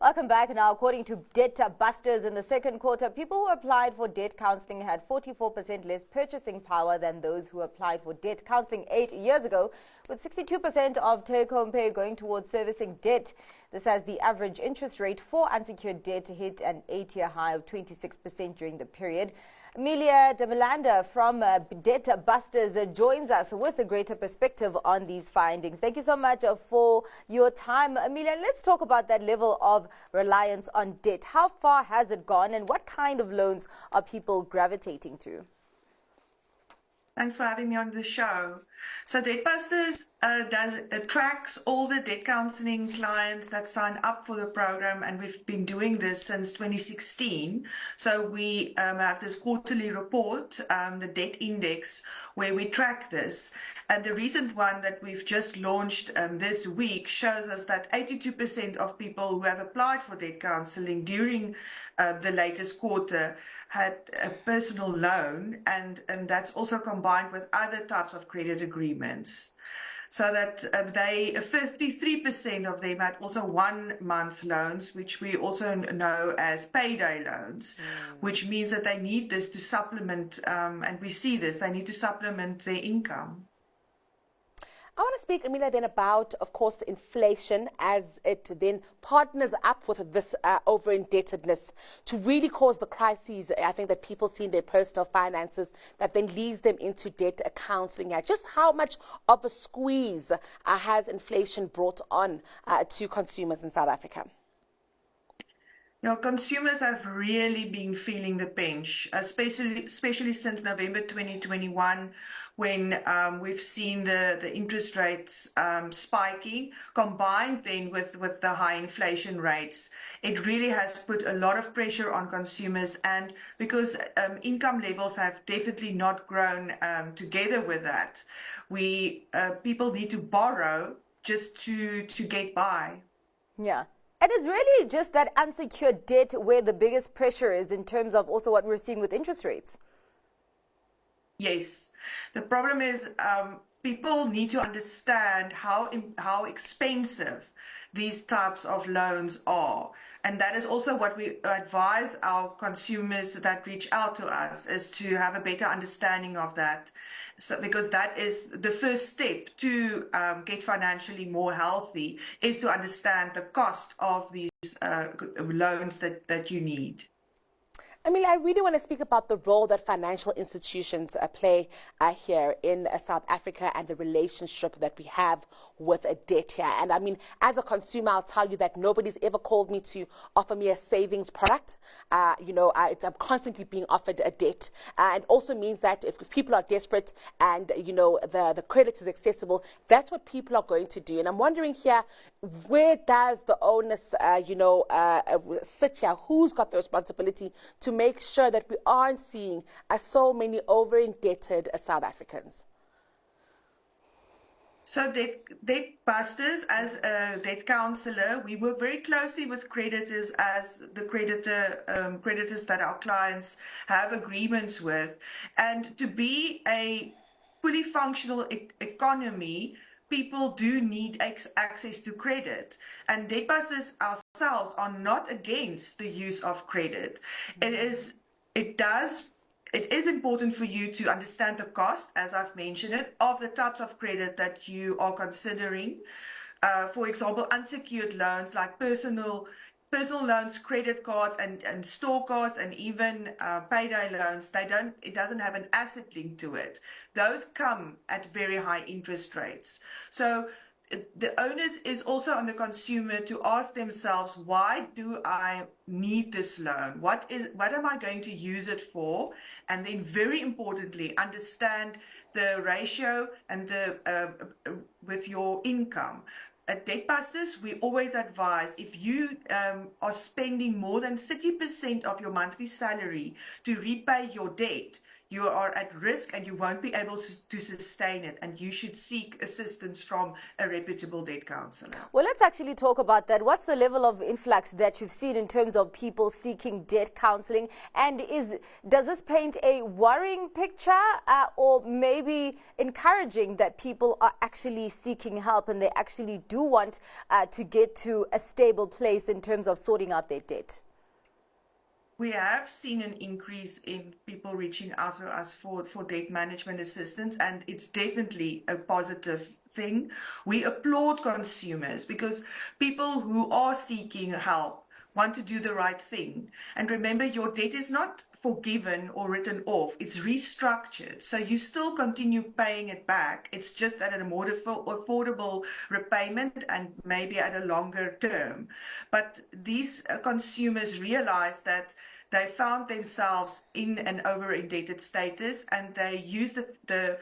Welcome back. Now, according to Debt Busters, in the second quarter, people who applied for debt counselling had 44% less purchasing power than those who applied for debt counselling 8 years ago, with 62% of take-home pay going towards servicing debt. This has the average interest rate for unsecured debt hit an 8-year high of 26% during the period. Amelia de Melanda from Debt Busters joins us with a greater perspective on these findings. Thank you so much for your time. Amelia, let's talk about that level of reliance on debt. How far has it gone and what kind of loans are people gravitating to? Thanks for having me on the show. So Debtbusters tracks all the debt counselling clients that sign up for the program, and we've been doing this since 2016. So we have this quarterly report, the Debt Index, where we track this. And the recent one that we've just launched this week shows us that 82% of people who have applied for debt counselling during the latest quarter had a personal loan, and that's also combined with other types of credit agreements. So that 53% of them had also 1 month loans, which we also know as payday loans, which means that they need this to supplement, and we see this, they need to supplement their income. I want to speak, Amelia, then about, of course, inflation as it then partners up with this over-indebtedness to really cause the crises, I think, that people see in their personal finances that then leads them into debt counselling. Just how much of a squeeze has inflation brought on to consumers in South Africa? Consumers have really been feeling the pinch, especially since November 2021, when we've seen the interest rates spiking, combined then with the high inflation rates. It really has put a lot of pressure on consumers, and because income levels have definitely not grown together with that, people need to borrow just to get by. Yeah. It is really just that unsecured debt where the biggest pressure is in terms of also what we're seeing with interest rates. Yes. The problem is people need to understand how expensive these types of loans are. And that is also what we advise our consumers that reach out to us, is to have a better understanding of that. So, because that is the first step to get financially more healthy, is to understand the cost of these loans that you need. I mean, I really want to speak about the role that financial institutions play here in South Africa and the relationship that we have with debt here. And I mean, as a consumer, I'll tell you that nobody's ever called me to offer me a savings product. I'm constantly being offered a debt. It also means that if people are desperate and, the credit is accessible, that's what people are going to do. And I'm wondering here, where does the onus, sit here? Who's got the responsibility to make sure that we aren't seeing so many over-indebted South Africans? So Debt Busters, as a debt counsellor, we work very closely with creditors as the creditors that our clients have agreements with. And to be a fully functional economy, people do need access to credit. And Debt Busters ourselves are not against the use of credit. It is important for you to understand the cost, as I've mentioned it, of the types of credit that you are considering. For example, unsecured loans like personal loans, credit cards, and store cards, and even payday loans. It doesn't have an asset link to it. Those come at very high interest rates. So the onus is also on the consumer to ask themselves, why do I need this loan? What am I going to use it for? And then, very importantly, understand the ratio and with your income. At Debt Busters, we always advise, if you are spending more than 30% of your monthly salary to repay your debt, you are at risk and you won't be able to sustain it, and you should seek assistance from a reputable debt counselor. Well, let's actually talk about that. What's the level of influx that you've seen in terms of people seeking debt counseling? And does this paint a worrying picture or maybe encouraging that people are actually seeking help and they actually do want to get to a stable place in terms of sorting out their debt? We have seen an increase in people reaching out to us for debt management assistance, and it's definitely a positive thing. We applaud consumers because people who are seeking help want to do the right thing. And remember, your debt is not forgiven or written off, it's restructured. So you still continue paying it back. It's just at a more affordable repayment and maybe at a longer term. But these consumers realize that they found themselves in an over-indebted status, and they use the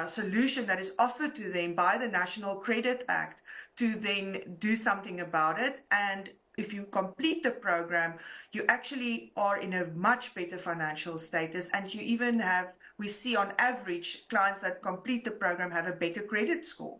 solution that is offered to them by the National Credit Act to then do something about it. And if you complete the program, you actually are in a much better financial status, and you even have, we see on average, clients that complete the program have a better credit score.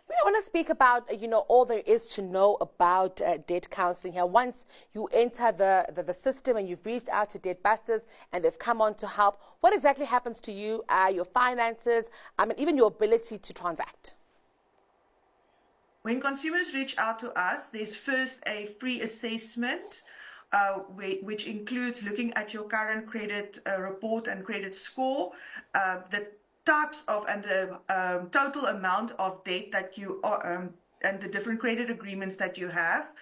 I want to speak about, all there is to know about debt counselling here. Once you enter the system and you've reached out to debt busters and they've come on to help, what exactly happens to you, your finances, and even your ability to transact? When consumers reach out to us, there's first a free assessment, which includes looking at your current credit report and credit score, the types of and the total amount of debt that you are, and the different credit agreements that you have,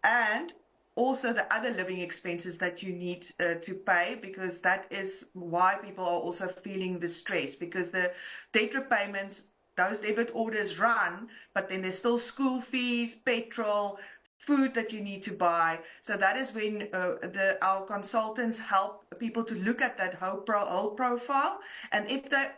and also the other living expenses that you need to pay, because that is why people are also feeling the stress, because the debt repayments, those debit orders run, but then there's still school fees, petrol, food that you need to buy. So that is when our consultants help people to look at that whole profile. And if they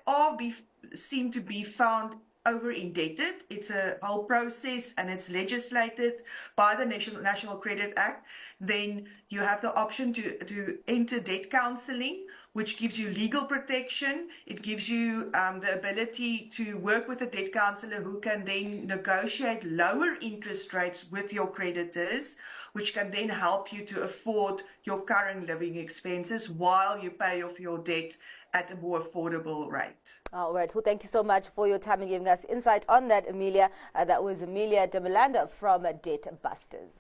seem to be found over-indebted, it's a whole process and it's legislated by the National Credit Act, then you have the option to enter debt counselling, which gives you legal protection. It gives you the ability to work with a debt counsellor who can then negotiate lower interest rates with your creditors, which can then help you to afford your current living expenses while you pay off your debt at a more affordable rate. All right. Well, thank you so much for your time and giving us insight on that, Amelia. That was Amelia de Melanda from Debt Busters.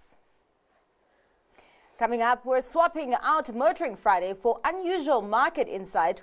Coming up, we're swapping out Motoring Friday for unusual market insight.